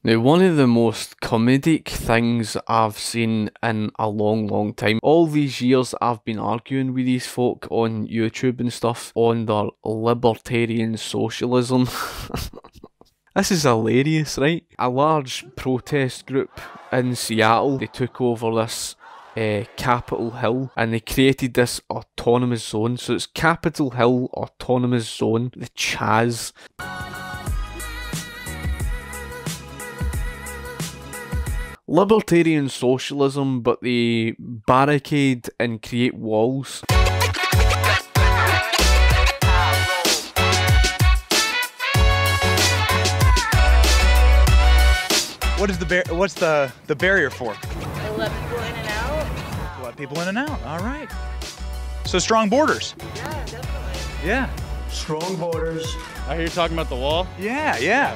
Now, one of the most comedic things I've seen in a long time, all these years I've been arguing with these folk on YouTube and stuff on their Libertarian Socialism. This is hilarious, right? A large protest group in Seattle, they took over this Capitol Hill and they created this autonomous zone. So it's Capitol Hill Autonomous Zone, the CHAZ. Libertarian socialism, but they barricade and create walls. What is what's the barrier for? To let people in and out. Let people in and out. All right. So strong borders. Yeah, definitely. Yeah. Strong borders. I hear you talking about the wall. Yeah.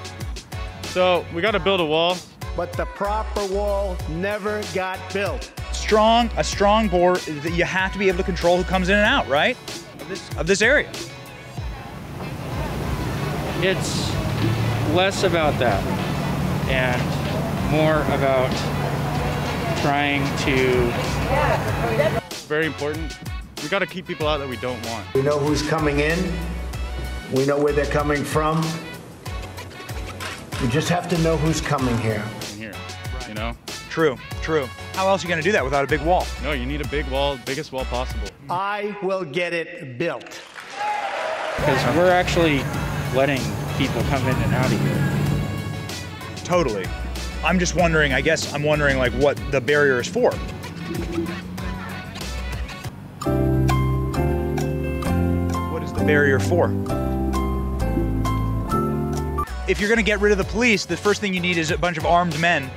So we got to build a wall. But the proper wall never got built. A strong border that you have to be able to control who comes in and out, right? Of this area. It's less about that and more about trying to... It's very important. We got to keep people out that we don't want. We know who's coming in. We know where they're coming from. We just have to know who's coming here. Here, you know? True. How else are you going to do that without a big wall? No, you need a big wall, biggest wall possible. I will get it built. Because we're actually letting people come in and out of here. Totally. I'm just wondering, I guess I'm wondering like what the barrier is for. What is the barrier for? If you're going to get rid of the police, the first thing you need is a bunch of armed men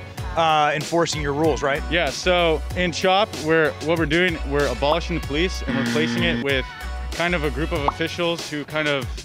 enforcing your rules, right? Yeah, so in CHOP, we're abolishing the police and replacing it with kind of a group of officials who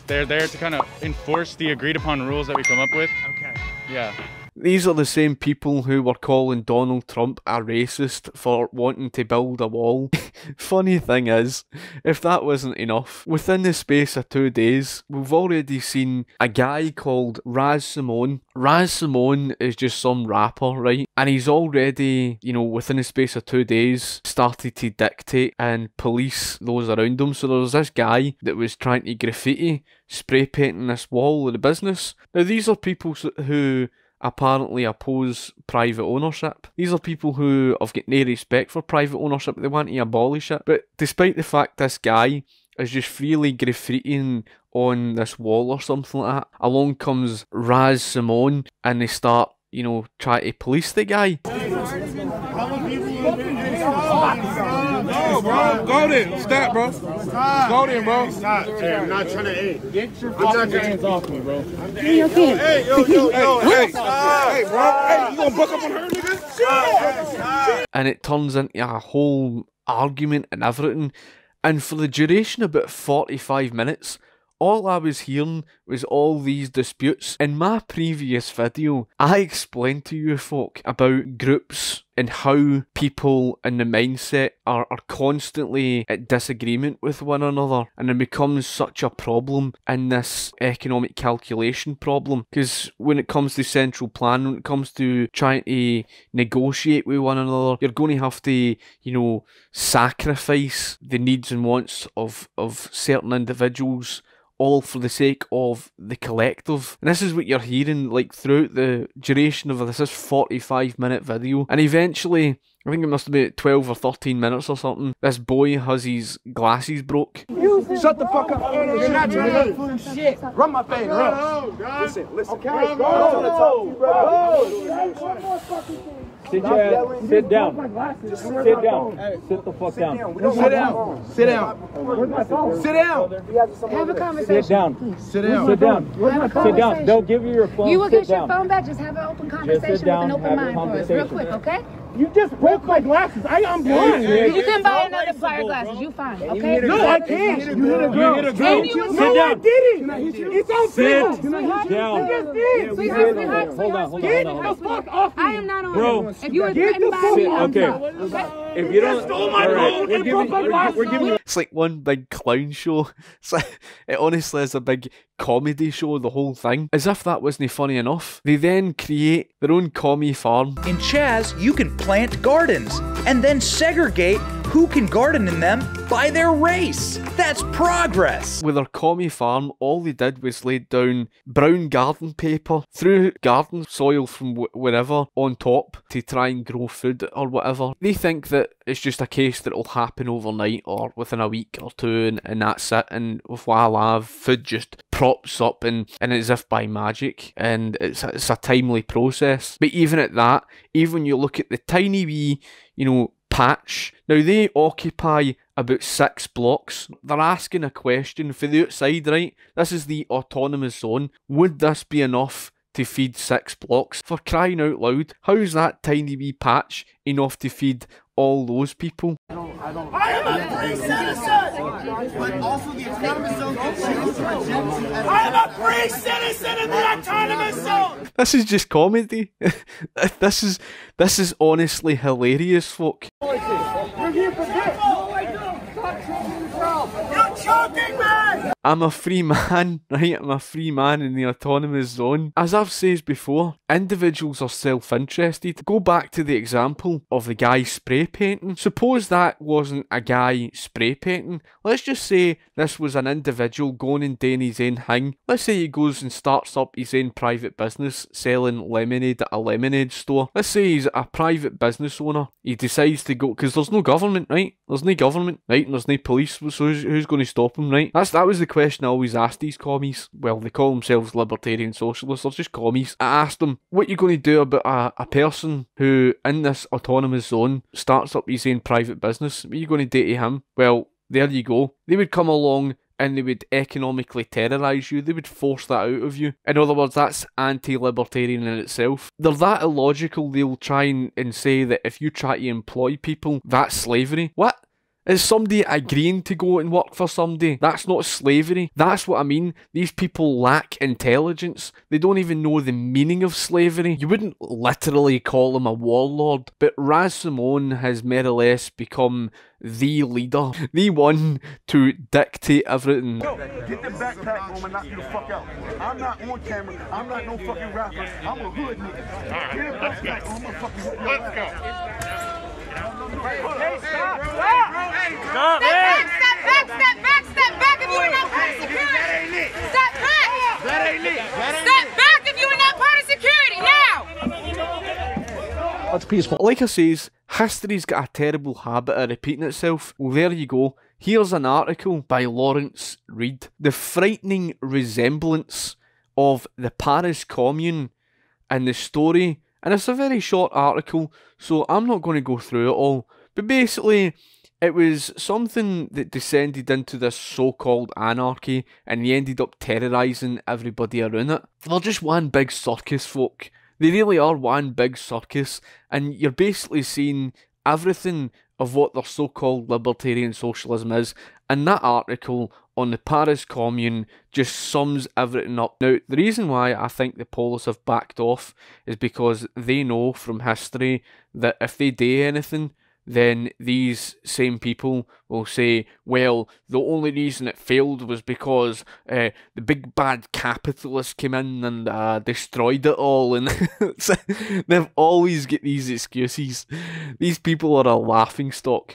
they're there to kind of enforce the agreed upon rules that we come up with. Okay. Yeah. These are the same people who were calling Donald Trump a racist for wanting to build a wall. Funny thing is, if that wasn't enough, within the space of 2 days, we've already seen a guy called Roz Simone. Roz Simone is just some rapper, right? And he's already, you know, within the space of 2 days, started to dictate and police those around him. So there was this guy that was trying to graffiti, spray painting this wall of the business. Now these are people who apparently oppose private ownership. These are people who have got no respect for private ownership. They want to abolish it. But despite the fact this guy is just freely graffitiing on this wall or something like that, along comes Roz Simone and they start, you know, try to police the guy. No, bro. Go then. Stop, bro. Go then, bro. Stop. Hey, I'm not trying to aid. Get your fucking hands off me, bro. Hey, yo, hey, hey, bro. Hey, you gonna buck up on her, nigga? And it turns into a whole argument and everything. And for the duration of about 45 minutes, all I was hearing was all these disputes. In my previous video, I explained to you folk about groups and how people in the mindset are constantly at disagreement with one another, and it becomes such a problem in this economic calculation problem. Because when it comes to central plan, when it comes to trying to negotiate with one another, you're going to have to, you know, sacrifice the needs and wants of certain individuals, all for the sake of the collective. And this is what you're hearing like throughout the duration of this 45-minute video. And eventually, I think it must have been 12 or 13 minutes or something, this boy has his glasses broke. Shut the fuck up. You're not trying to shit. Run my fade, run. Listen. Okay, Sit down. Sit down. Sit the fuck down. Sit down. Have a conversation. Sit down. Sit down. Sit down. Sit down. They'll give you your phone. You will Sit get your down. phone back. Just have an open conversation with down, an open have a mind for us. Real quick, okay? You just broke my glasses. I'm blind. You can buy another pair of glasses. You fine, okay? No, I can't. You hit a girl. And you was No, I didn't. It's on film. Sweetheart, down. sweetheart, Hold on. I am not on. Bro, If you were threatened by me, I'm okay. okay? If you don't, stole my phone and broke my glass. It's like one big clown show. It honestly is a big comedy show, the whole thing. As if that wasn't funny enough, they then create their own commie farm. In CHAZ, you can plant gardens and then segregate who can garden in them by their race. That's progress. With their commie farm, all they did was laid down brown garden paper through garden soil from wherever on top to try and grow food or whatever. They think that it's just a case that it'll happen overnight or within a week or two, and that's it, and voila, food just props up and as if by magic, and it's a timely process. But even at that, even when you look at the tiny wee, patch, now they occupy about 6 blocks. They're asking a question for the outside, right? This is the autonomous zone. Would this be enough to feed 6 blocks? For crying out loud, how's that tiny wee patch enough to feed all those people? I am a free citizen! But also the autonomous zone can choose to reject you as I am a free citizen in the autonomous zone! This is just comedy. This is honestly hilarious, folk. You're here for this! You're choking me! I'm a free man, right? I'm a free man in the autonomous zone. As I've said before, individuals are self-interested. Go back to the example of the guy spray painting. Suppose that wasn't a guy spray painting. Let's just say this was an individual going and doing his own thing. Let's say he goes and starts up his own private business selling lemonade at a lemonade store. Let's say he's a private business owner. He decides to go, because there's no government, right? There's no government, right? And there's no police, so who's going to stop him, right? That was the question I always asked these commies. Well, they call themselves Libertarian Socialists, they're just commies. I asked them, what are you going to do about a person who, in this autonomous zone, starts up his own private business? What are you going to do to him? Well, there you go. They would come along and they would economically terrorise you. They would force that out of you. In other words, that's anti-libertarian in itself. They're that illogical, they'll try and say that if you try to employ people, that's slavery. What? Is somebody agreeing to go and work for somebody? That's not slavery. That's what I mean. These people lack intelligence. They don't even know the meaning of slavery. You wouldn't literally call him a warlord, but Roz Simone has more or less become the leader. The one to dictate everything. Yo, get the backpack home and knock you the fuck out. I'm not on camera. I'm not no fucking rapper. I'm a hood nigga. Get the backpack home and fucking whip your ass. Let's go. Hey, stop! Stop! Step back if you are not part of security! Step back! That ain't it. Step back if you are not part of security, now! That's peaceful. Like I says, history's got a terrible habit of repeating itself. Well, there you go. Here's an article by Lawrence Reed. The frightening resemblance of the Paris Commune and the story. And it's a very short article, so I'm not going to go through it all. But basically, it was something that descended into this so-called anarchy, and they ended up terrorising everybody around it. They're just one big circus, folk. They really are one big circus, and you're basically seeing everything of what their so-called libertarian socialism is, and that article on the Paris Commune just sums everything up. Now, the reason why I think the Polis have backed off is because they know from history that if they do anything, then these same people will say, well, the only reason it failed was because the big bad capitalists came in and destroyed it all, and they've always got these excuses. These people are a laughing stock.